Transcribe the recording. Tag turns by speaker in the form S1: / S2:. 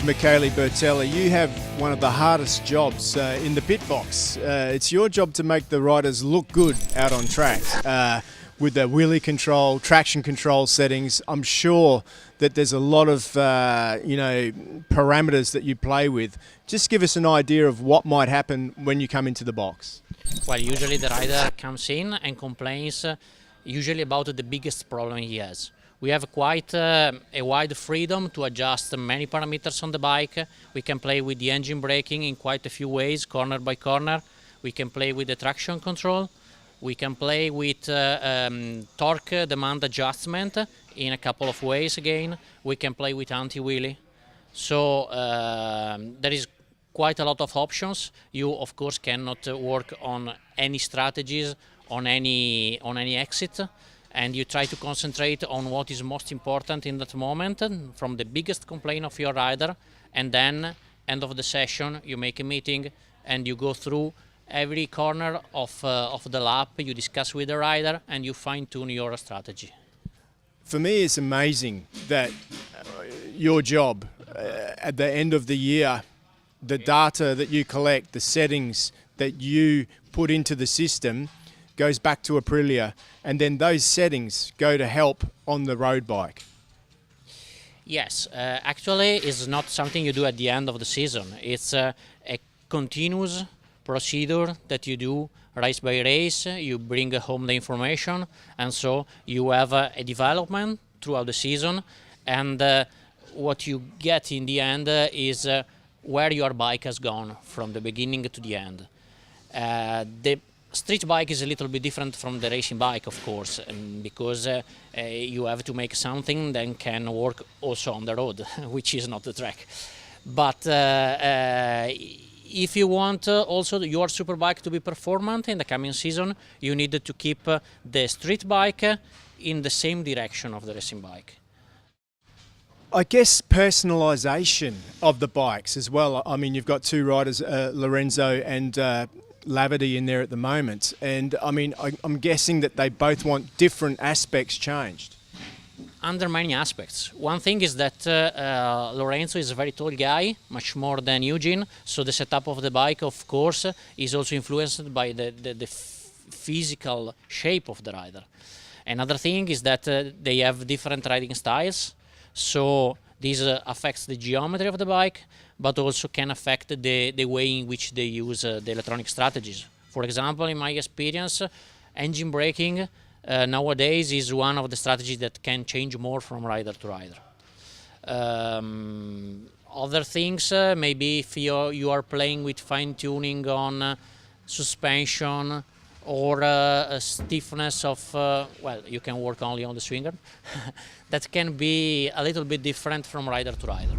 S1: Michele Bertelli, you have one of the hardest jobs in the pit box. It's your job to make the riders look good out on track. With the wheelie control, traction control settings, I'm sure that there's a lot of parameters that you play with. Just give us an idea of what might happen when you come into the box.
S2: Well, usually the rider comes in and complains usually about the biggest problem he has. We have quite a wide freedom to adjust many parameters on the bike. We can play with the engine braking in quite a few ways, corner by corner. We can play with the traction control. We can play with torque demand adjustment in a couple of ways again. We can play with anti-wheelie. So there is quite a lot of options. You of course cannot work on any strategies, on any exit, and you try to concentrate on what is most important in that moment, from the biggest complaint of your rider, and then end of the session you make a meeting and you go through every corner of the lap, you discuss with the rider and you fine-tune your strategy.
S1: For me, it's amazing that your job at the end of the year, the data that you collect, the settings that you put into the system goes back to Aprilia, and then those settings go to help on the road bike.
S2: Yes, actually it's not something you do at the end of the season. It's a continuous procedure that you do race by race. You bring home the information, and so you have a development throughout the season, and what you get in the end is where your bike has gone from the beginning to the end. The street bike is a little bit different from the racing bike, of course, because you have to make something that can work also on the road, which is not the track. But if you want also your superbike to be performant in the coming season, you need to keep the street bike in the same direction of the racing bike.
S1: I guess personalisation of the bikes as well. I mean, you've got two riders, Lorenzo and Lavity, in there at the moment, and I mean, I'm guessing that they both want different aspects changed.
S2: Under many aspects. One thing is that Lorenzo is a very tall guy, much more than Eugene, so the setup of the bike, of course, is also influenced by the physical shape of the rider. Another thing is that they have different riding styles, so this affects the geometry of the bike, but also can affect the way in which they use the electronic strategies. For example, in my experience, engine braking nowadays is one of the strategies that can change more from rider to rider. Other things, maybe if you are playing with fine-tuning on suspension or stiffness of, well, you can work only on the swinger. That can be a little bit different from rider to rider.